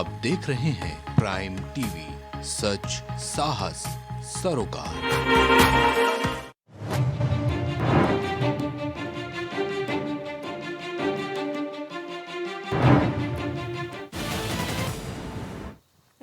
आप देख रहे हैं प्राइम टीवी, सच साहस सरोकार।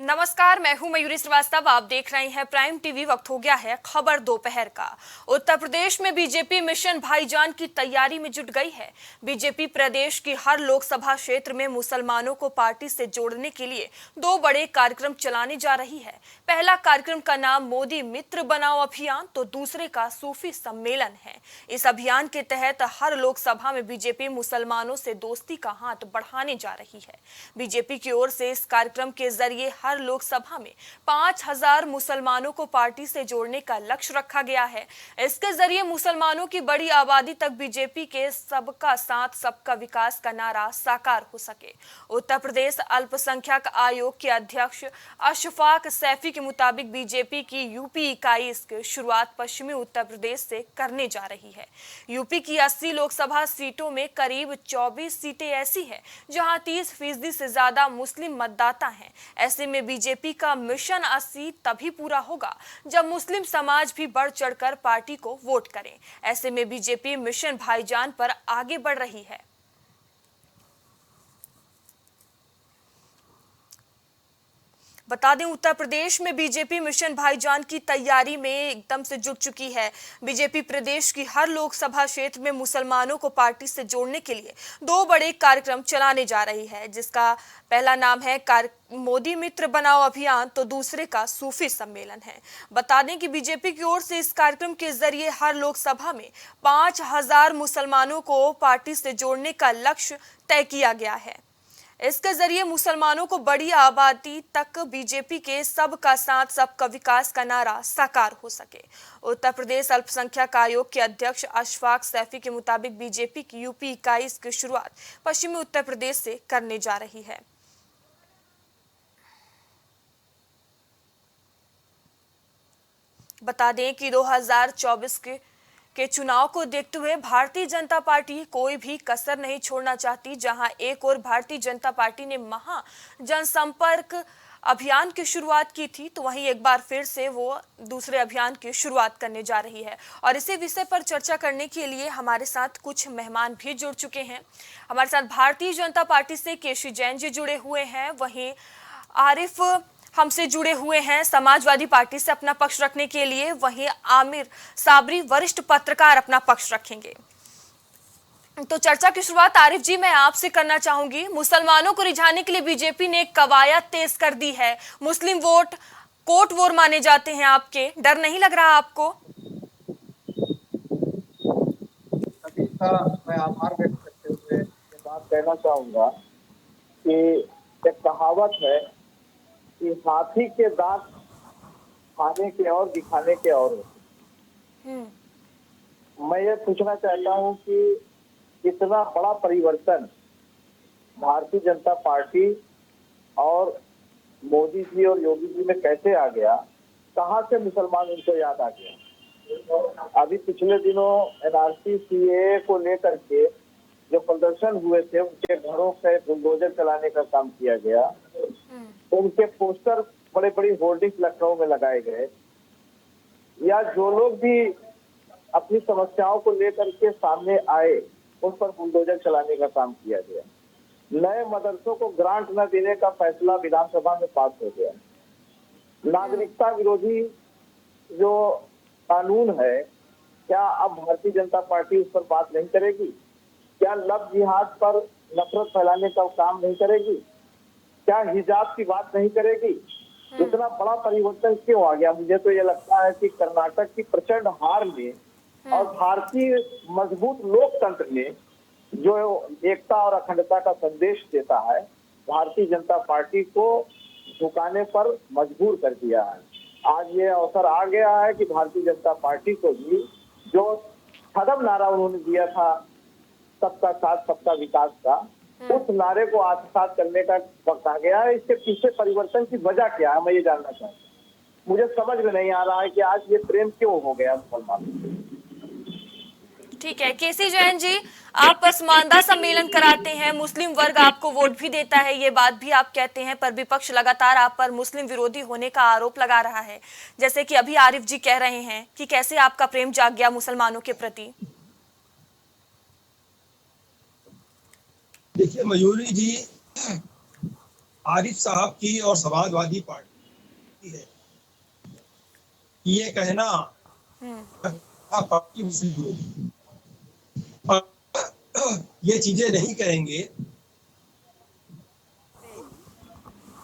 नमस्कार, मैं हूं मयूरी श्रीवास्तव। आप देख रहे हैं प्राइम टीवी। वक्त हो गया है खबर दोपहर का। उत्तर प्रदेश में बीजेपी मिशन भाईजान की तैयारी में जुट गई है। बीजेपी प्रदेश की हर लोकसभा क्षेत्र में मुसलमानों को पार्टी से जोड़ने के लिए दो बड़े कार्यक्रम चलाने जा रही है। पहला कार्यक्रम का नाम मोदी मित्र बनाओ अभियान तो दूसरे का सूफी सम्मेलन है। इस अभियान के तहत हर लोकसभा में बीजेपी मुसलमानों से दोस्ती का हाथ बढ़ाने जा रही है। बीजेपी की ओर से इस कार्यक्रम के जरिए हर लोकसभा में 5000 मुसलमानों को पार्टी से जोड़ने का लक्ष्य रखा गया है। इसके जरिए मुसलमानों की बड़ी आबादी तक बीजेपी के सबका साथ सबका विकास का नारा साकार हो सके। उत्तर प्रदेश अल्पसंख्यक आयोग के अध्यक्ष अशफाक सैफी के मुताबिक बीजेपी की यूपी इकाई इसकी शुरुआत पश्चिमी उत्तर प्रदेश से करने जा रही है। यूपी की 80 लोकसभा सीटों में करीब 24 सीटें ऐसी हैं जहां 30% से ज्यादा मुस्लिम मतदाता हैं। ऐसे में बीजेपी का मिशन 80 तभी पूरा होगा जब मुस्लिम समाज भी बढ़ चढ़कर पार्टी को वोट करें। ऐसे में बीजेपी मिशन भाईजान पर आगे बढ़ रही है। बता दें, उत्तर प्रदेश में बीजेपी मिशन भाईजान की तैयारी में एकदम से जुट चुकी है। बीजेपी प्रदेश की हर लोकसभा क्षेत्र में मुसलमानों को पार्टी से जोड़ने के लिए दो बड़े कार्यक्रम चलाने जा रही है, जिसका पहला नाम है मोदी मित्र बनाओ अभियान तो दूसरे का सूफी सम्मेलन है। बता दें कि बीजेपी की ओर से इस कार्यक्रम के जरिए हर लोकसभा में 5000 मुसलमानों को पार्टी से जोड़ने का लक्ष्य तय किया गया है। इसके जरिए मुसलमानों को बड़ी आबादी तक बीजेपी के सबका साथ सबका विकास का नारा साकार हो सके। उत्तर प्रदेश अल्पसंख्यक आयोग के अध्यक्ष अशफाक सैफी के मुताबिक बीजेपी की यूपी इकाई की शुरुआत पश्चिमी उत्तर प्रदेश से करने जा रही है। बता दें कि 2024 के चुनाव को देखते हुए भारतीय जनता पार्टी कोई भी कसर नहीं छोड़ना चाहती। जहां एक और भारतीय जनता पार्टी ने महा जनसंपर्क अभियान की शुरुआत की थी, तो वहीं एक बार फिर से वो दूसरे अभियान की शुरुआत करने जा रही है। और इसी विषय पर चर्चा करने के लिए हमारे साथ कुछ मेहमान भी जुड़ चुके हैं। हमारे साथ भारतीय जनता पार्टी से केसी जैन जी जुड़े हुए हैं, वहीं आरिफ हमसे जुड़े हुए हैं समाजवादी पार्टी से अपना पक्ष रखने के लिए, वहीं आमिर साबरी वरिष्ठ पत्रकार अपना पक्ष रखेंगे। तो चर्चा की शुरुआत आरिफ जी मैं आपसे करना चाहूंगी। मुसलमानों को रिझाने के लिए बीजेपी ने कवायद तेज कर दी है। मुस्लिम वोट कोट वोर माने जाते हैं आपके, डर नहीं लग रहा आपको? मैं आभार व्यक्त करते हुए ये बात कहना चाहूंगा कि एक कहावत है कि हाथी के दांत खाने के और दिखाने के और होते। मैं ये पूछना चाहता हूँ कि इतना बड़ा परिवर्तन भारतीय जनता पार्टी और मोदी जी और योगी जी में कैसे आ गया? कहाँ से मुसलमान उनको याद आ गया? अभी पिछले दिनों एनआरसी सीएए को लेकर के जो प्रदर्शन हुए थे, उनके घरों पे बुलडोजर चलाने का काम किया गया। उनके पोस्टर बड़े बड़ी होर्डिंग लखनऊ में लगाए गए, या जो लोग भी अपनी समस्याओं को लेकर के सामने आए उन पर बुलडोजर चलाने का काम किया गया। नए मदरसों को ग्रांट न देने का फैसला विधानसभा में पास हो गया। नागरिकता विरोधी जो कानून है, क्या अब भारतीय जनता पार्टी उस पर बात नहीं करेगी? क्या लव जिहाद पर नफरत फैलाने का काम नहीं करेगी? क्या हिजाब की बात नहीं करेगी? इतना बड़ा परिवर्तन क्यों आ गया? मुझे तो ये लगता है कि कर्नाटक की प्रचंड हार में और भारतीय मजबूत लोकतंत्र में जो एकता और अखंडता का संदेश देता है, भारतीय जनता पार्टी को झुकाने पर मजबूर कर दिया है। आज ये अवसर आ गया है कि भारतीय जनता पार्टी को भी जो कदम नारा उन्होंने दिया था सबका साथ सबका विकास का, उस नारे को आत्मसात करने का वक्त आ गया है। इसके पीछे परिवर्तन की वजह क्या है, मैं ये जानना चाहता हूँ। मुझे समझ में नहीं आ रहा है कि आज ये प्रेम क्यों हो गया मुसलमानों से। ठीक है, केसी जैन जी, आप पसमानदा सम्मेलन कराते हैं, मुस्लिम वर्ग आपको वोट भी देता है, ये बात भी आप कहते हैं, पर विपक्ष लगातार आप पर मुस्लिम विरोधी होने का आरोप लगा रहा है। जैसे कि अभी आरिफ जी कह रहे हैं कि कैसे आपका प्रेम जाग गया मुसलमानों के प्रति। देखिए मयूरी जी, आरिफ साहब की और समाजवादी पार्टी है ये कहना पार्टी मुस्लिम विरोधी, ये चीजें नहीं कहेंगे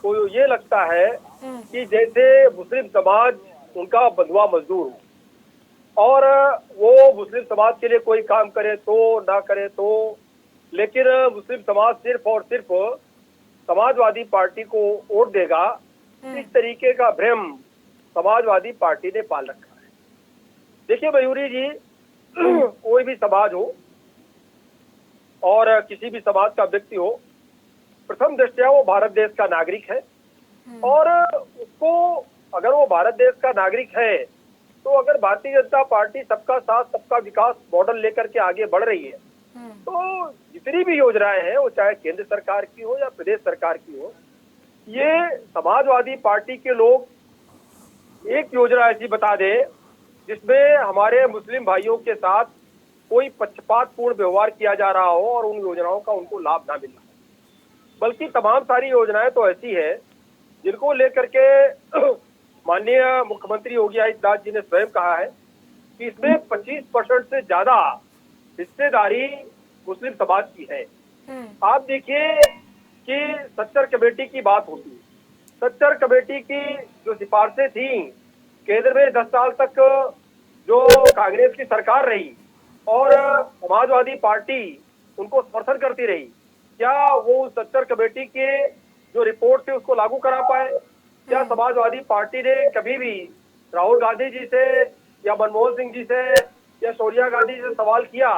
तो ये लगता है कि जैसे मुस्लिम समाज उनका बंधुआ मजदूर हो और वो मुस्लिम समाज के लिए कोई काम करे तो ना करे तो, लेकिन मुस्लिम समाज सिर्फ और सिर्फ समाजवादी पार्टी को वोट देगा, इस तरीके का भ्रम समाजवादी पार्टी ने पाल रखा है। देखिए मयूरी जी, कोई भी समाज हो और किसी भी समाज का व्यक्ति हो, प्रथम दृष्टया वो भारत देश का नागरिक है और उसको अगर वो भारत देश का नागरिक है तो अगर भारतीय जनता पार्टी सबका साथ सबका विकास मॉडल लेकर के आगे बढ़ रही है तो जितनी भी योजनाएं हैं वो चाहे केंद्र सरकार की हो या प्रदेश सरकार की हो, ये समाजवादी पार्टी के लोग एक योजना ऐसी बता दे जिसमें हमारे मुस्लिम भाइयों के साथ कोई पक्षपातपूर्ण व्यवहार किया जा रहा हो और उन योजनाओं का उनको लाभ ना मिल रहा है, बल्कि तमाम सारी योजनाएं तो ऐसी है जिनको लेकर के माननीय मुख्यमंत्री योगी आदित्यनाथ जी ने स्वयं कहा है कि इसमें 25% से ज्यादा हिस्सेदारी मुस्लिम समाज की है। आप देखिए कि सच्चर कमेटी की बात होती है, सच्चर कमेटी की जो सिफारिशें थी, केंद्र में 10 साल तक जो कांग्रेस की सरकार रही और समाजवादी पार्टी उनको समर्थन करती रही, क्या वो सच्चर कमेटी के जो रिपोर्ट थी उसको लागू करा पाए? क्या समाजवादी पार्टी ने कभी भी राहुल गांधी जी से या मनमोहन सिंह जी से या सोनिया गांधी जी से सवाल किया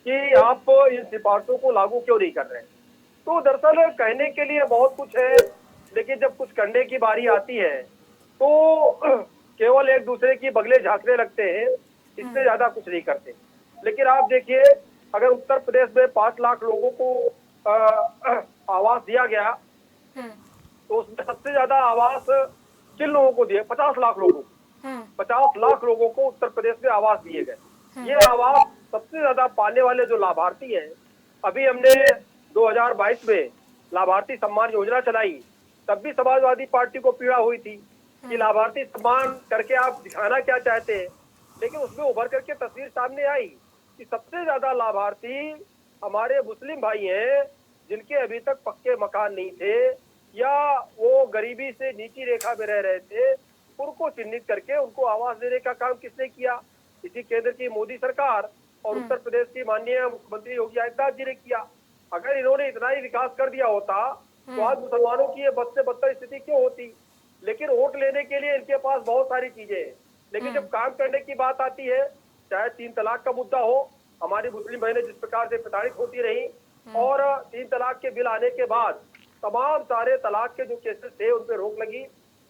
कि आप इन सिफारिशों को लागू क्यों नहीं कर रहे? तो दरअसल कहने के लिए बहुत कुछ है, लेकिन जब कुछ करने की बारी आती है तो केवल एक दूसरे की बगले झांकने लगते हैं, इससे ज्यादा कुछ नहीं करते। लेकिन आप देखिए, अगर उत्तर प्रदेश में 5 लाख लोगों को आवास दिया गया तो उसमें सबसे ज्यादा आवास किन लोगों को दिए? 50 लाख लोगों को। 50 लाख लोगों को उत्तर प्रदेश में आवास दिए गए। ये आवास सबसे ज्यादा पाने वाले जो लाभार्थी हैं, अभी हमने 2022 में लाभार्थी सम्मान योजना चलाई, तब भी समाजवादी पार्टी को पीड़ा हुई थी कि लाभार्थी सम्मान करके आप दिखाना क्या चाहते हैं, लेकिन उसमें उभर करके तस्वीर सामने आई कि सबसे ज्यादा लाभार्थी हमारे मुस्लिम भाई हैं जिनके अभी तक पक्के मकान नहीं थे या वो गरीबी से नीची रेखा में रह रहे थे, उनको चिन्हित करके उनको आवास देने का काम किसने किया? इसी केंद्र की मोदी सरकार और उत्तर प्रदेश की माननीय मुख्यमंत्री योगी आदित्यनाथ जी ने किया। अगर इन्होंने इतना ही विकास कर दिया होता तो आज मुसलमानों की ये बद से बदतर स्थिति क्यों होती? लेकिन वोट लेने के लिए इनके पास बहुत सारी चीजें हैं, लेकिन जब काम करने की बात आती है, चाहे 3 तलाक का मुद्दा हो, हमारी मुस्लिम बहनें जिस प्रकार से प्रताड़ित होती रही और 3 तलाक के बिल आने के बाद तमाम सारे तलाक के जो केसेस थे उन पर रोक लगी,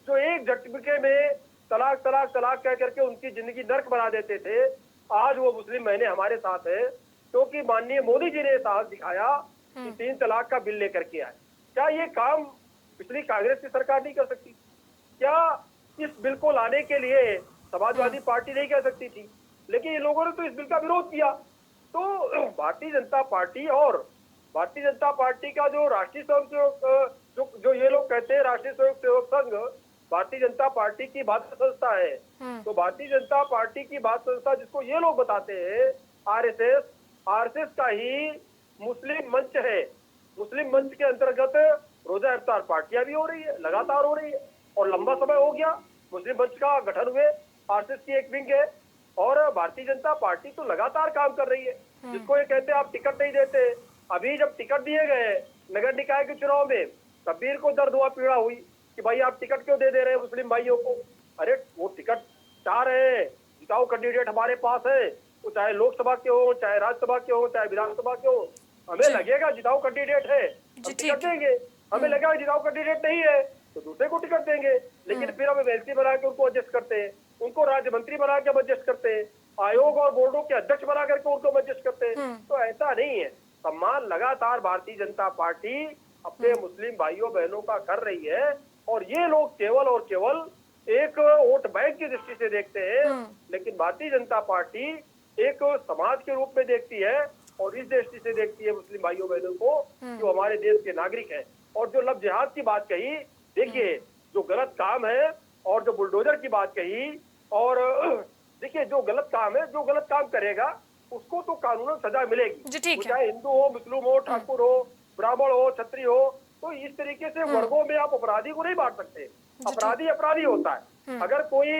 जो एक झटके में तलाक तलाक तलाक कह करके उनकी जिंदगी नर्क बना देते थे, आज वो मुस्लिम बहनें हमारे साथ है क्योंकि माननीय मोदी जी ने साहस दिखाया कि 3 तलाक का बिल लेकर के आए। क्या ये काम पिछली कांग्रेस की सरकार नहीं कर सकती? क्या इस बिल को लाने के लिए समाजवादी पार्टी नहीं कर सकती थी? लेकिन इन लोगों ने तो इस बिल का विरोध किया। तो भारतीय जनता पार्टी और भारतीय जनता पार्टी का जो राष्ट्रीय स्वयंसेवक जो ये लोग कहते हैं राष्ट्रीय स्वयंसेवक संघ भारतीय जनता पार्टी की बात संस्था है, तो भारतीय जनता पार्टी की बात संस्था जिसको ये लोग बताते हैं आरएसएस का ही मुस्लिम मंच है। मुस्लिम मंच के अंतर्गत रोजा इफ्तार पार्टियां भी हो रही है, लगातार हो रही है और लंबा समय हो गया मुस्लिम मंच का गठन हुए। आरएसएस की एक विंग है और भारतीय जनता पार्टी तो लगातार काम कर रही है। जिसको ये कहते हैं आप टिकट नहीं देते, अभी जब टिकट दिए गए नगर निकाय के चुनाव में कबीर को दर्द हुआ, पीड़ा हुई कि भाई आप टिकट क्यों दे रहे हैं मुस्लिम भाइयों को? अरे वो टिकट चाह रहे हैं, जिताऊ कैंडिडेट हमारे पास है, वो चाहे लोकसभा के हो, चाहे राज्यसभा के हो, चाहे विधानसभा के हो, हमें लगेगा जिताऊ कैंडिडेट है हम टिकट देंगे, हमें लगेगा जिताऊ कैंडिडेट नहीं है तो दूसरे को टिकट देंगे। लेकिन फिर हम एमएलसी बना के उनको एडजस्ट करते हैं, उनको राज्य मंत्री बना के एडजस्ट करते हैं। आयोग और बोर्डों के अध्यक्ष बना करके उनको मैनेज करते हैं। तो ऐसा नहीं है। सम्मान लगातार भारतीय जनता पार्टी अपने मुस्लिम भाइयों बहनों का कर रही है, और ये लोग केवल और केवल एक वोट बैंक की दृष्टि से देखते हैं, लेकिन भारतीय जनता पार्टी एक समाज के रूप में देखती है और इस दृष्टि से देखती है मुस्लिम भाइयों बहनों को जो हमारे देश के नागरिक हैं। और जो लव जिहाद की बात कही, देखिए जो गलत काम है, और जो बुलडोजर की बात कही, और देखिए जो गलत काम है, जो गलत काम करेगा उसको तो कानूनन सजा मिलेगी, चाहे हिंदू हो, मुस्लिम हो, ठाकुर हो, ब्राह्मण हो, क्षत्रिय हो। तो इस तरीके से वर्गों में आप अपराधी को नहीं बांट सकते। अपराधी अपराधी होता है। अगर कोई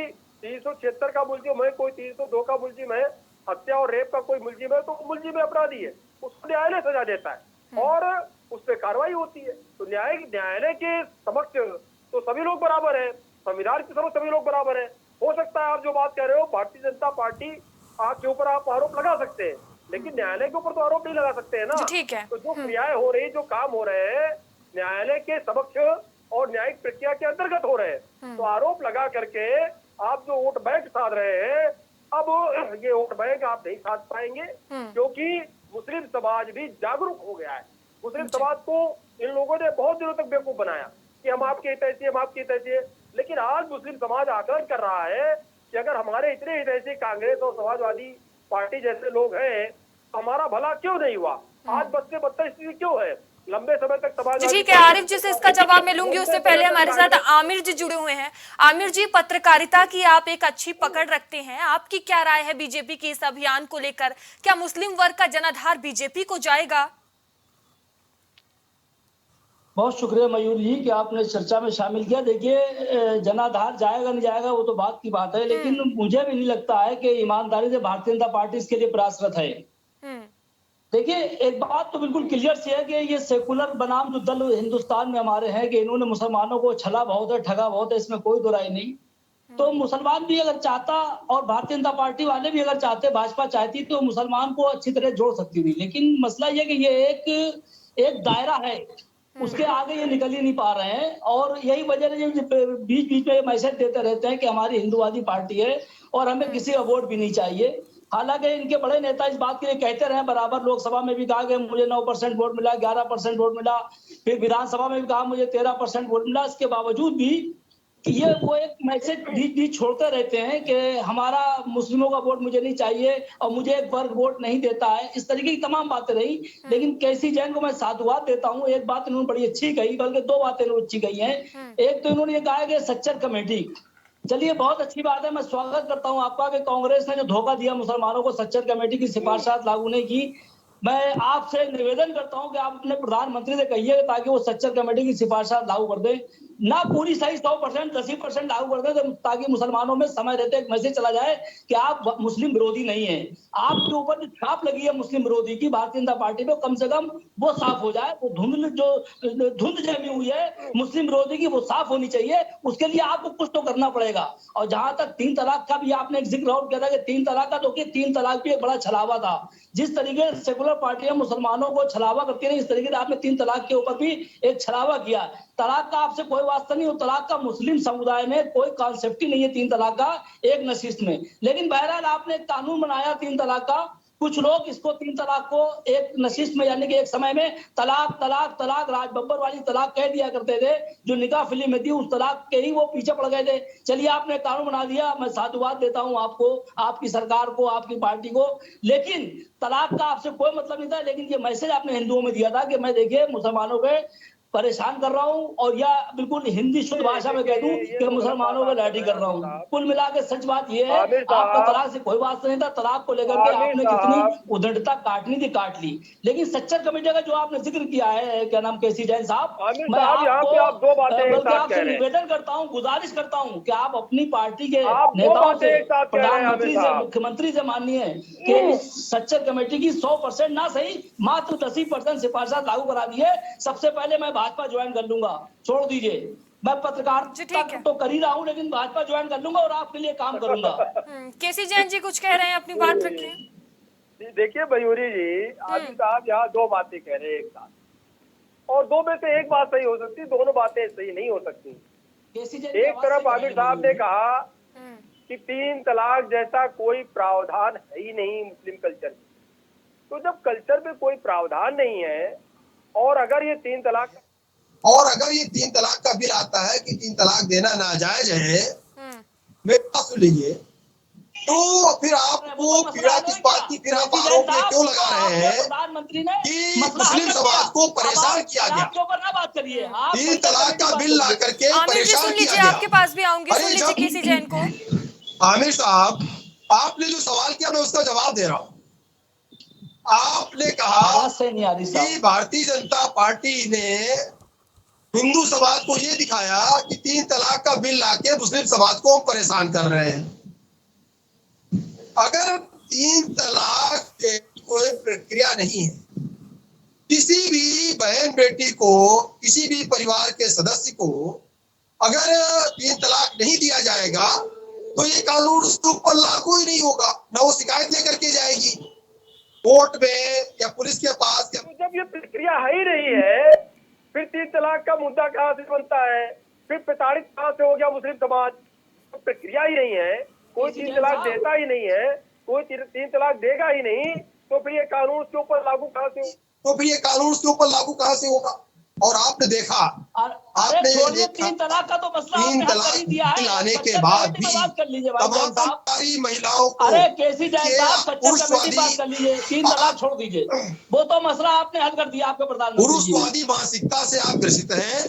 376 का मुलजिम है, कोई 302 का मुलजिम है, हत्या और रेप का कोई मुलजिम है, तो मुलजिम अपराधी है, उसको न्यायालय सजा देता है और उस पर कार्रवाई होती है। तो न्यायालय के समक्ष तो सभी लोग बराबर है, संविधान के समक्ष सभी लोग बराबर है। हो सकता है आप जो बात कह रहे हो भारतीय जनता पार्टी आपके ऊपर आप आरोप लगा सकते हैं, लेकिन न्यायालय के ऊपर तो आरोप नहीं लगा सकते हैं ना। ठीक है। तो जो क्रियाएं हो रही, जो काम हो रहे हैं, न्यायालय के समक्ष और न्यायिक प्रक्रिया के अंतर्गत हो रहे हैं। तो आरोप लगा करके आप जो वोट बैंक साध रहे हैं, अब ये वोट बैंक आप नहीं साध पाएंगे, क्योंकि मुस्लिम समाज भी जागरूक हो गया है। मुस्लिम समाज को इन लोगों ने बहुत दिनों तक बेवकूफ बनाया कि हम आपके हितैषी, हम आपके हितैषी, लेकिन आज मुस्लिम समाज आकलन कर रहा है कि अगर हमारे इतने हितैषी कांग्रेस और समाजवादी पार्टी जैसे लोग हैं, हमारा भला क्यों नहीं हुआ? आज बद से बदतर स्थिति क्यों है? लंबे समय तक समाजवादी। ठीक है, आरिफ जी से इसका जवाब मैं लूंगी, उससे पहले हमारे साथ आमिर जी जुड़े हुए हैं। आमिर जी, पत्रकारिता की आप एक अच्छी पकड़ रखते हैं, आपकी क्या राय है बीजेपी के इस अभियान को लेकर? क्या मुस्लिम वर्ग का जनाधार बीजेपी को जाएगा? बहुत शुक्रिया मयूर जी कि आपने चर्चा में शामिल किया। देखिए, जनाधार जाएगा नहीं जाएगा वो तो बात की बात है, लेकिन मुझे भी नहीं लगता है कि ईमानदारी से भारतीय जनता पार्टी इसके लिए प्रयासरत है। देखिए, एक बात तो बिल्कुल क्लियर सी है कि ये सेकुलर बनाम जो दल हिंदुस्तान में हमारे हैं कि इन्होंने मुसलमानों को छला बहुत है, ठगा बहुत है, इसमें कोई दो राय नहीं। तो मुसलमान भी अगर चाहता और भारतीय जनता पार्टी वाले भी अगर चाहते, भाजपा चाहती, तो मुसलमान को अच्छी तरह जोड़ सकती थी। लेकिन मसला ये कि ये एक दायरा है, उसके आगे ये निकल ही नहीं पा रहे हैं। और यही वजह है बीच बीच में ये मैसेज देते रहते हैं कि हमारी हिंदूवादी पार्टी है और हमें किसी का वोट भी नहीं चाहिए। हालांकि इनके बड़े नेता इस बात के लिए कहते रहे बराबर, लोकसभा में भी कहा कि मुझे 9% वोट मिला, 11% वोट मिला, फिर विधानसभा में भी कहा मुझे 13% वोट मिला। इसके बावजूद भी ये वो एक मैसेज बीच छोड़ते रहते हैं कि हमारा मुस्लिमों का वोट मुझे नहीं चाहिए और मुझे एक वर्ग वोट नहीं देता है। इस तरीके की तमाम बातें रही, लेकिन केसी जैन को मैं साधुवाद देता हूँ। एक बात इन्होंने बड़ी अच्छी कही, बल्कि दो बातें इन्होंने अच्छी कही हैं। एक तो इन्होंने ये कहा कि सच्चर कमेटी, चलिए बहुत अच्छी बात है, मैं स्वागत करता हूं आपका कि कांग्रेस ने जो धोखा दिया मुसलमानों को, सच्चर कमेटी की सिफारिशात लागू नहीं की। मैं आपसे निवेदन करता हूं कि आप अपने प्रधानमंत्री से कहिए ताकि वो सच्चर कमेटी की सिफारिशात लागू कर दे, ना पूरी सही 100%, 10% लागू कर दे, ताकि मुसलमानों में समय रहते एक मैसेज चला जाए कि आप मुस्लिम विरोधी नहीं है। आपके ऊपर जो छाप लगी है मुस्लिम विरोधी की भारतीय जनता पार्टी पे, कम से कम वो साफ हो जाए। वो धुंध जमी हुई है मुस्लिम विरोधी की, वो साफ होनी चाहिए। उसके लिए आपको कुछ तो करना पड़ेगा। और जहां तक 3 तलाक का भी आपने एक जिक्र और किया था कि 3 तलाक का, तो 3 तलाक भी एक बड़ा छलावा था। जिस तरीके से सेकुलर पार्टियां मुसलमानों को छलावा करती है, इस तरीके से आपने 3 तलाक के ऊपर भी एक छलावा किया। तलाक का आपसे कोई वास्ता नहीं हो, तलाक का मुस्लिम समुदाय में कोई कॉन्सेप्ट ही नहीं है 3 तलाक का एक नशिस्त में। लेकिन बहरहाल आपने एक कानून बनाया 3 तलाक का। कुछ लोग इसको 3 तलाक को एक नशिस्त में, यानी कि एक समय में तलाक तलाक तलाक, राज बब्बर वाली तलाक कह दिया करते थे जो निकाह फिल्म में थी, उस तलाक के ही वो पीछे पड़ गए थे। चलिए आपने कानून बना दिया, मैं साधुवाद देता हूं आपको, आपकी सरकार को, आपकी पार्टी को। लेकिन तलाक का आपसे कोई मतलब नहीं था। लेकिन ये मैसेज आपने हिंदुओं में दिया था कि मैं देखिए मुसलमानों पे परेशान कर रहा हूं, और या बिल्कुल हिंदी शुद्ध भाषा में कह दूं कि मुसलमानों पे लाठी कर रहा हूं। कुल मिला के सच बात यह है, आपका तलाक से कोई बात नहीं था। तलाक को लेकर के आपने जितनी उधड़ता काटनी थी काट ली। लेकिन सच्चर कमेटी का जो आपने जिक्र किया है, क्या नाम, केसी जैन साहब, मैं आपको बल्कि आपसे निवेदन करता हूं, गुजारिश करता हूं कि आप अपनी पार्टी के नेताओं से, प्रधानमंत्री से, मुख्यमंत्री से मानिए कि इस सच्चर कमेटी की 100% ना सही, मात्र 10% सिफारिशात लागू करा दिए। सबसे पहले मैं भाजपा ज्वाइन कर लूंगा, छोड़ दीजिए, मैं पत्रकार तो कर ही रहा हूं, लेकिन भाजपा ज्वाइन कर लूंगा और आपके लिए काम करूंगा। केसी जैन जी कुछ कह रहे हैं, अपनी बात रखिए। देखिए मयूरी जी, आदिल साहब यहाँ 2 बातें कह रहे हैं एक साथ, और 2 में से एक बात सही हो सकती, दोनों बातें सही नहीं हो सकती। एक तरफ आमिर साहब ने कहा कि 3 तलाक जैसा कोई प्रावधान है ही नहीं मुस्लिम कल्चर में। तो जब कल्चर में कोई प्रावधान नहीं है और अगर ये 3 तलाक का बिल आता है कि 3 तलाक देना नाजायज है, मेरी बात सुन लीजिए, तो फिर आपको पीड़ा किस बात की, फिर आप आरोप में क्यों लगा रहे हैं प्रधानमंत्री ने कि मुस्लिम समाज को परेशान किया गया? के ऊपर ना बात करिए, 3 तलाक का बिल ला करके आमिर जी परेशान सुन किया लीजिए, गया। आपके पास भी आऊंगी, सुन अरे लीजिए जब- केसी जैन को। आमिर साहब, आपने जो सवाल किया मैं उसका जवाब दे रहा हूँ। आपने कहा आवाज सही नहीं आ रही कि साहब। भारतीय जनता पार्टी ने हिंदू समाज को ये दिखाया कि 3 तलाक का बिल लाके मुस्लिम समाज को परेशान कर रहे हैं। अगर 3 तलाक की कोई प्रक्रिया नहीं है, किसी भी बहन बेटी को, किसी भी परिवार के सदस्य को अगर 3 तलाक नहीं दिया जाएगा तो ये कानून उसके ऊपर लागू ही नहीं होगा, ना वो शिकायत लेकर के जाएगी कोर्ट में या पुलिस के पास। तो जब ये प्रक्रिया है ही नहीं है, फिर 3 तलाक का मुद्दा कहाँ से बनता है? फिर प्रताड़ित कहाँ से हो गया मुस्लिम समाज? तो प्रक्रिया ही नहीं है, कोई 3 तलाक देता ही नहीं है, कोई 3 तलाक देगा ही नहीं, तो फिर ये कानून उसके ऊपर लागू कहाँ से होगा? और आपने देखा, आपने छोड़िए 3 तलाक का तो मसला 3 आपने हल कर तलाक ही दिया है। लाने के बाद भी बात कर लीजिए भाई तमाम साहब। सारी महिलाओं को अरे केसी जैन साहब, कच्चा कमेटी पुरुषवादी बात कर लीजिए, 3 तलाक छोड़ दीजिए, वो तो मसला आपने हल कर दिया आपके प्रधानमंत्री जी ने। पुरुषवादी मानसिकता से आप ग्रसित हैं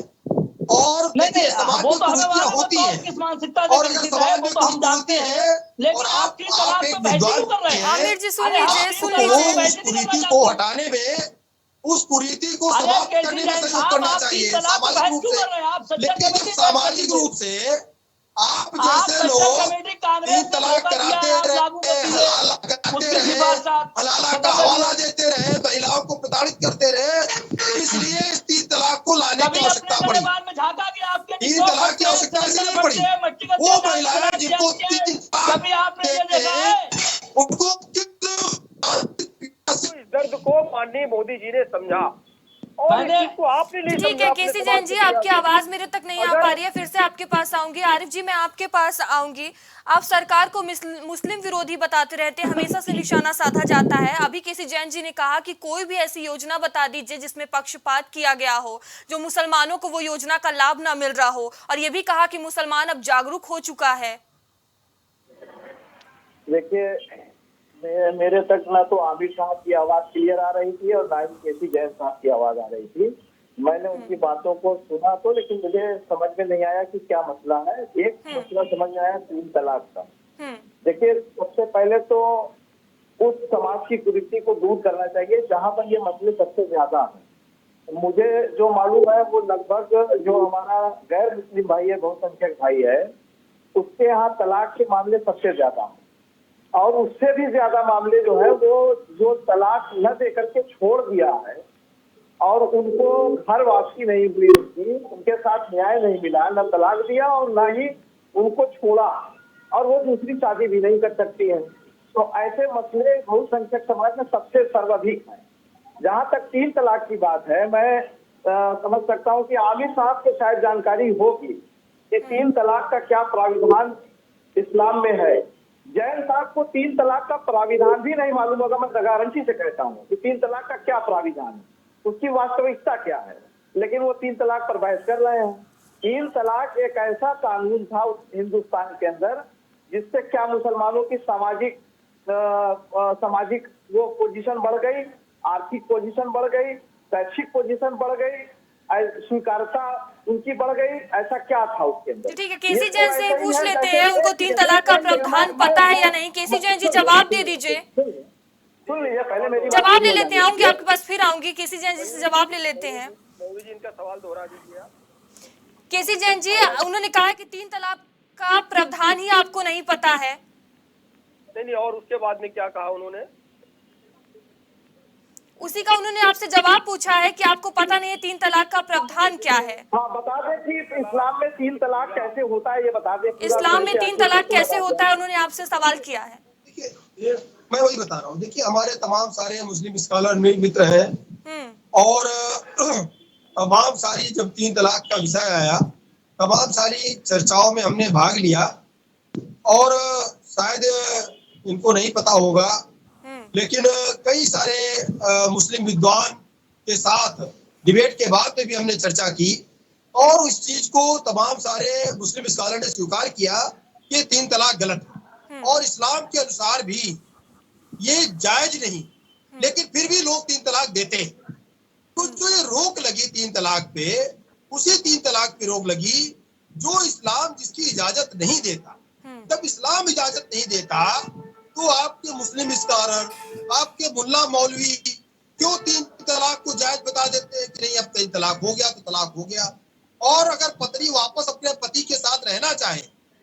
और नहीं देखिए समाज वो में तो हमें कुरीतियां मालूम होती है हैं किस मानसिकता से और अगर ग्रसित है, समाज वो में तो कुछ हम जानते कुरीति हैं, है लेकिन और आप 3 तलाक एक पे बहस क्यों विद्वान कर रहे हैं? आमिर जी सुन अरे लीजिए, आप सुन तो लीजिए। बहस उस ही नहीं कुरीति करना को चाहते। हटाने में, उस कुरीति को अरे समाप्त केसी करने में जैन सहयोग साहब, करना आप 3 चाहिए तलाक पे सामाजिक बहस रूप क्यों से। कर रहे हैं? आप सच्चा लेकिन जब कमेटी बात कर सामाजिक लीजिए। रूप से आप आप जैसे सच्चा लोग कमेटी कांग्रेस 3 ने तलाक धोखा दिया, कराते आप लागू कर रहे, दीजिए। हलाला कराते उसकी रहे, सिफारिशात हलाला खत्म का कर हवाला दीजिए। देते रहे, महिलाओं को प्रताड़ित करते रहे, इसलिए इस 3 तलाक को लाने कभी की अपने आवश्यकता पड़ी। गलेबान में झांका कि आपके 3 निकोप तलाक की फटते, आवश्यकता इसलिए सिलेंडर नहीं पड़ी, फटते, मिट्टी का वो तेल महिलाएं डालते जिनको हैं, 3 तलाक कभी आपने ये देते देखा हैं, है? उनको तो इस दर्द को माननीय मोदी जी ने समझा और इस मैंने- चीज को आपने नहीं ठीक समझा। है अपने केसी समाज जैन जी, के खिलाफ। आपकी आवाज मेरे तक नहीं आ पा रही है, फिर से आपके पास आऊंगी। आरिफ जी मैं आपके पास आऊंगी। आप सरकार को मुस्लिम विरोधी बताते रहते हैं, हमेशा से निशाना साधा जाता है। अभी केसी जैन जी ने कहा कि कोई भी ऐसी योजना बता दीजिए जिसमें पक्षपात किया गया हो, जो मुसलमानों को वो योजना का लाभ ना मिल रहा हो, और ये भी कहा कि मुसलमान अब जागरूक हो चुका है। देखिए, मेरे तक ना तो आमिर साहब की आवाज क्लियर आ रही थी और ना ही केसी जैन साहब की आवाज आ रही थी। मैंने उनकी बातों को सुना तो, लेकिन मुझे समझ में नहीं आया कि क्या मसला है। एक मसला समझ में आया 3 तलाक का। देखिए, सबसे पहले तो उस समाज की कुरीति को दूर करना चाहिए जहां पर ये मसले सबसे ज्यादा है। मुझे जो मालूम है वो लगभग जो हमारा गैर मुस्लिम भाई है, बहुसंख्यक भाई है, उसके यहाँ तलाक के मामले सबसे ज्यादा हैं। और उससे भी ज्यादा मामले जो है वो जो तलाक न देकर के छोड़ दिया है और उनको घर वापसी नहीं हुई, उनके साथ न्याय नहीं मिला, न तलाक दिया और न ही उनको छोड़ा और वो दूसरी शादी भी नहीं कर सकती है। तो ऐसे मसले बहुसंख्यक समाज में सबसे सर्वाधिक है। जहां तक 3 तलाक की बात है, मैं समझ सकता हूं कि आमिर साहब को शायद जानकारी होगी कि 3 तलाक का क्या प्राविधान इस्लाम में है। जैन साहब को 3 तलाक का प्राविधान भी नहीं मालूम होगा। मैं गारंटी से कहता हूँ कि 3 तलाक का क्या प्राविधान है, उसकी वास्तविकता क्या है, लेकिन वो 3 तलाक पर बहस कर रहे हैं। 3 तलाक एक ऐसा कानून था हिंदुस्तान के अंदर जिससे क्या मुसलमानों की सामाजिक वो पोजीशन बढ़ गई, आर्थिक पोजीशन बढ़ गई, शैक्षिक पोजीशन बढ़ गई, स्वीकारता उनकी बढ़ गई। ऐसा क्या था उसके अंदर? ठीक है, केसी जैन से पूछ लेते हैं, उनको 3 तलाक का प्रावधान पता है या नहीं। केसी जैन जी जवाब दे दीजिए। सुन लीजिए, पहले मेरी जवाब ले लेते हैं, आऊंगी आपके पास, फिर आऊंगी। केसी जैन जी से जवाब ले लेते हैं। मोदी जी इनका सवाल दोहरा दीजिए आप। केसी जैन जी, उन्होंने कहा कि 3 तलाक का प्रावधान ही आपको नहीं पता है। नहीं, और उसके बाद में क्या कहा उन्होंने? उसी का उन्होंने आपसे जवाब पूछा है कि आपको पता नहीं है 3 तलाक का प्रावधान क्या है। हाँ, बता दें कि इस्लाम में 3 तलाक कैसे होता है, ये बता दें। इस्लाम में 3 तलाक कैसे होता है, उन्होंने आपसे सवाल किया है। देखिए, मैं वही बता रहा हूँ। देखिए, हमारे तमाम सारे मुस्लिम स्कॉलर मित्र हैं और तमाम सारी जब 3 तलाक का विषय आया, तमाम सारी चर्चाओं में हमने भाग लिया और शायद इनको नहीं पता होगा, लेकिन कई सारे मुस्लिम विद्वान के साथ डिबेट के बाद में भी हमने चर्चा की और उस चीज को तमाम सारे मुस्लिम स्कॉलर ने स्वीकार किया कि 3 तलाक गलत है और इस्लाम के अनुसार भी ये जायज नहीं, लेकिन फिर भी लोग 3 तलाक देते हैं। तो जो ये रोक लगी 3 तलाक पे, उसी 3 तलाक पे रोक लगी जो इस्लाम जिसकी इजाजत नहीं देता। जब इस्लाम इजाजत नहीं देता तो आपके मुस्लिम स्कॉलर, आपके मुल्ला मौलवी क्यों 3 तलाक को जायज बता देते हैं कि नहीं अब 3 तलाक हो गया तो तलाक हो गया। और अगर पत्नी वापस अपने पति के साथ रहना चाहे,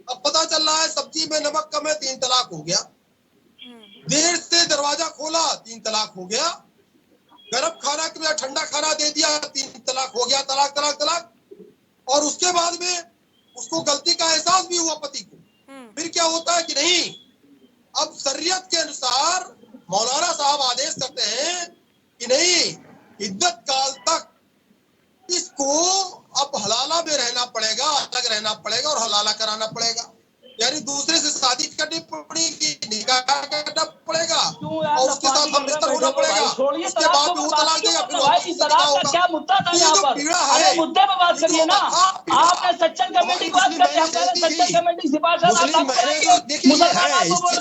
अब पता चल रहा है सब्जी में नमक कम है 3 तलाक हो गया, देर से दरवाजा खोला 3 तलाक हो गया, गर्म खाना के बजाय ठंडा खाना दे दिया 3 तलाक हो गया, तलाक तलाक तलाक। और उसके बाद में उसको गलती का एहसास भी हुआ पति को, फिर क्या होता है कि नहीं अब शरीयत के अनुसार मौलाना साहब आदेश करते हैं कि नहीं इद्दत काल तक इसको अब हलाला में रहना पड़ेगा, अलग रहना पड़ेगा और हलाला कराना पड़ेगा, यानी दूसरे से शादी करनी पड़ेगी, निकाह करना पड़ेगा और उसके साथ हम बिस्तर होना पड़ेगा, उसके बाद में वो तलाक देगा, फिर क्या मुद्दा था यहाँ पर? अरे मुद्दे पे बात करिए ना। आपने सच्चर कमेटी की बात करी, हम कह रहे हैं सच्चर कमेटी सिफारिश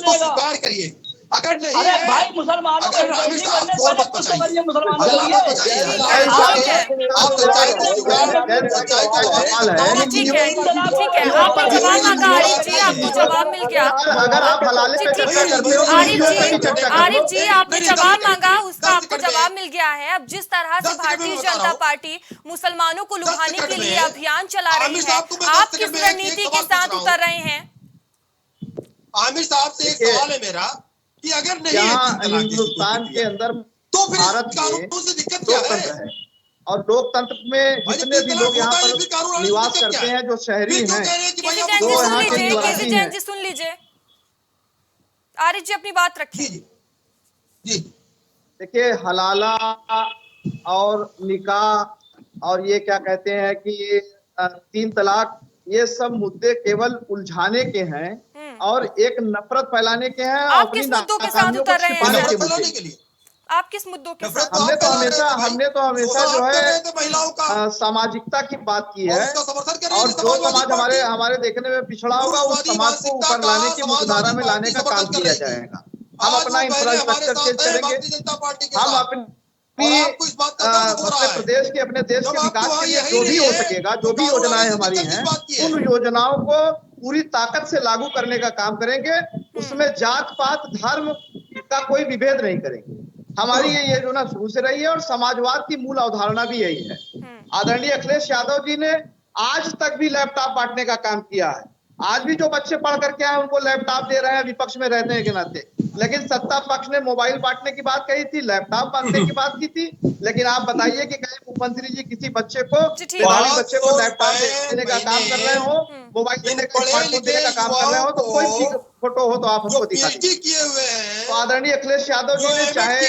स्वीकार करिए। अगर नहीं अरे भाई मुसलमानों को ठीक है, आपने जवाब मांगा आरिफ जी, आपको जवाब मिल गया। अगर आप हलाले पे चर्चा करते हो आरिफ जी आपने जवाब मांगा, उसका आपको जवाब मिल गया है। अब जिस तरह से भारतीय जनता पार्टी मुसलमानों को लुभाने के लिए अभियान चला रही है, आप किस रणनीति के साथ उतर रहे हैं? आमिर साहब से एक सवाल है मेरा कि अगर नहीं हिंदुस्तान के अंदर तो फिर भारत कानून से दिक्कत क्या है? और लोकतंत्र में जितने भी लोग यहाँ पर निवास करते हैं जो शहरी हैं, केसी जैन जी सुन लीजिए, आरिफ जी अपनी बात रखिए। जी देखिए हलाला और निकाह और ये क्या कहते हैं कि 3 तलाक, ये सब मुद्दे केवल उलझाने के हैं और एक नफरत फैलाने के हैं। आप किस मुद्दों के साथ उतर रहे हैं? आप किस मुद्दों के साथ? हमने तो हमेशा जो है सामाजिकता की बात की है और जो समाज हमारे देखने में पिछड़ा होगा उस समाज को ऊपर लाने की मुख्यधारा में लाने का काम किया जाएगा। हम अपना इंफ्रास्ट्रक्चर चेंज करेंगे, हम अपने देश के विकास के लिए जो भी हो सकेगा, जो भी योजनाएं हमारी हैं, उन योजनाओं को पूरी ताकत से लागू करने का काम करेंगे। उसमें जात पात धर्म का कोई विभेद नहीं करेंगे। हमारी ये योजना शुरू से रही है और समाजवाद की मूल अवधारणा भी यही है। आदरणीय अखिलेश यादव जी ने आज तक भी लैपटॉप बांटने का काम किया है। आज भी जो बच्चे पढ़ करके आए उनको लैपटॉप दे रहे हैं विपक्ष में रहने के नाते, लेकिन सत्ता पक्ष ने मोबाइल बांटने की बात कही थी, लैपटॉप बांटने की बात की थी। लेकिन आप बताइए कि कहीं मुख्यमंत्री जी किसी बच्चे को लैपटॉप देने का काम कर रहे हो, मोबाइल देने का काम कर रहे हो, तो कोई फोटो हो तो आप हमको दिखा दीजिए। तो आदरणीय अखिलेश यादव जी ने चाहे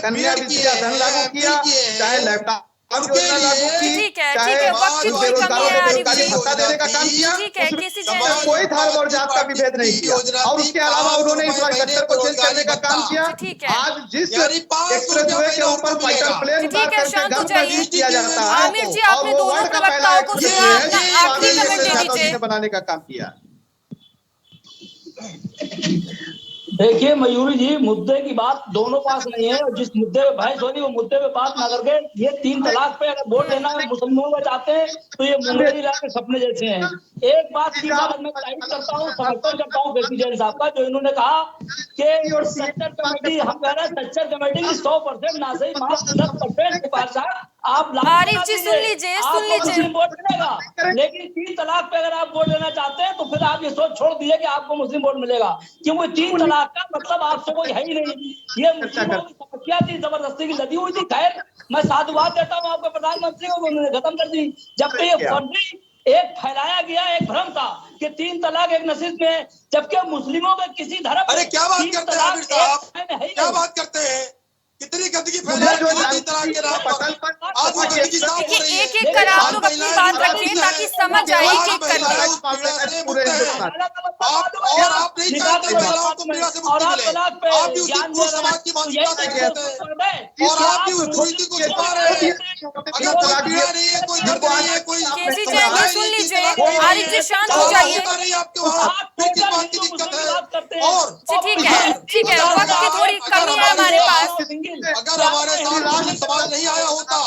कन्या विद्या धन लागू किया, चाहे लैपटॉप योजना लागू की, चाहे बेरोजगारों को बेरोजगारी भत्ता देने का काम किया, उसमें कोई धर्म और जात का विभेद नहीं किया। और उसके अलावा उन्होंने इंफ्रास्ट्रक्चर को चेंज करने का काम किया। आज जिस एक्सप्रेसवे के ऊपर फाइटर प्लेन उतार करके घर पर यूज किया जाता है और वो वर्ल्ड का पहला एक्सप्रेसवे बनाने का काम किया। देखिए मयूरी जी, मुद्दे की बात दोनों पास नहीं है और जिस मुद्दे पे बहस हो रही है वो मुद्दे पे बात ना करके ये 3 तलाक पे अगर वोट देना मुसलमानों में चाहते हैं तो ये मुंगेरी लाल के सपने जैसे हैं। एक बात की बात मैं तारीफ करता हूँ, समर्थन करता हूँ केसी जैन साहब का, जो इन्होंने कहा कि सच्चर कमेटी, हम कह रहे हैं सच्चर कमेटी की 100% ना सही मात्र 10% सिफारिश आप आरिफ जी सुन लीजिए वोट मिलेगा, लेकिन 3 तलाक पे अगर आप वोट देना चाहते हैं तो फिर आप ये सोच छोड़ दीजिए कि आपको मुस्लिम वोट मिलेगा, क्योंकि 3 तलाक का मतलब आपसे कोई है ही नहीं। ये मुस्लिमों की समस्या थी, जबरदस्ती की लदी हुई थी। खैर मैं साधुवाद देता हूँ आपके प्रधानमंत्री को, उन्होंने खत्म कर दी। जबकि ये फर्जी एक फैलाया गया एक भ्रम था कि 3 तलाक एक नसीब में, जबकि मुस्लिमों में किसी धर्म, अरे क्या बात करते हैं आमिर साहब, क्या बात करते हैं, कितनी गंदगी फैलाई है 3 तलाक के नाम पर। आज वो गंदगी साफ हो रही है। एक कर आप लोग अपनी बात रखिए ताकि समझ आए कि आप और आप नहीं चाहते महिलाओं को पीड़ा से मुक्ति मिले, आप भी उसी पूर्ण समाज की मानसिकता से कहते हैं और आप भी उस कुरीति को छुपा रहे हैं। अगर कोई पीड़ा नहीं है, कोई दर्द नहीं है, कोई केसी जैन जी सुन लीजिए, आरिफ जी शांत हो जाइए। नहीं आपके वहाँ फिर किस बात की दिक्कत है? और ठीक है, ठीक है, वक्त की थोड़ी कमी है हमारे पास। अगर हमारे साथ समाज नहीं आया होता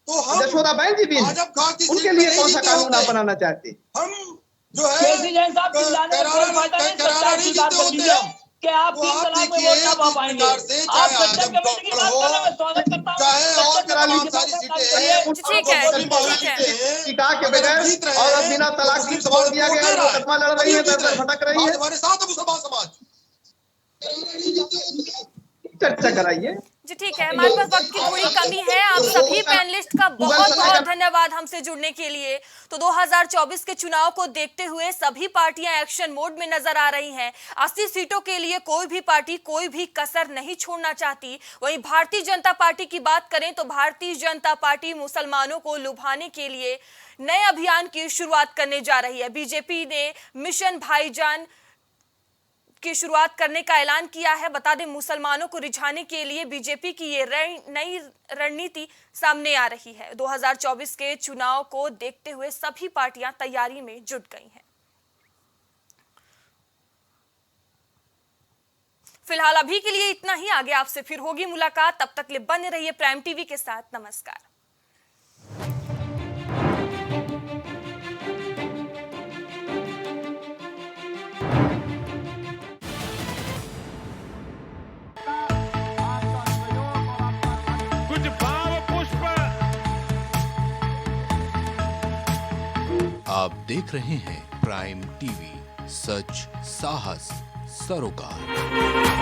तो हम यशोदाबेन जी भी उनके लिए कौन सा कानून आप बनाना चाहते? हम जो है केसी जैन साहब चिल्लाने का कोई फायदा नहीं, सच्चाई स्वीकार कर लीजिए कि आप 3 तलाक में वोट ना पा पाएंगे। आप सच्चाई कमेटी की बात कर रहे हैं, मैं स्वागत करता हूं। चाहे और तमाम सारी सीटें ठीक है। निकाह के बगैर और बिना तलाक की छोड़ दिया गया है, मुकदमा लड़ रही है, दर भटक रही है। हमारे साथ मुसलमान समाज चर्चा कराइए जी ठीक है, हमारे पास वक्त की थोड़ी कमी है। आप सभी पैनलिस्ट का बहुत बहुत धन्यवाद हमसे जुड़ने के लिए। तो 2024 के चुनाव को देखते हुए सभी पार्टियां एक्शन मोड में नजर आ रही हैं। 80 सीटों के लिए कोई भी पार्टी कोई भी कसर नहीं छोड़ना चाहती। वहीं भारतीय जनता पार्टी की बात करें तो भारतीय जनता पार्टी मुसलमानों को लुभाने के लिए नए अभियान की शुरुआत करने जा रही है। बीजेपी ने मिशन भाईजान की शुरुआत करने का ऐलान किया है। बता दें, मुसलमानों को रिझाने के लिए बीजेपी की ये नई रणनीति सामने आ रही है। 2024 के चुनाव को देखते हुए सभी पार्टियां तैयारी में जुट गई हैं। फिलहाल अभी के लिए इतना ही। आगे आपसे फिर होगी मुलाकात, तब तक के लिए बने रहिए प्राइम टीवी के साथ। नमस्कार। आप देख रहे हैं प्राइम टीवी, सच साहस सरोकार।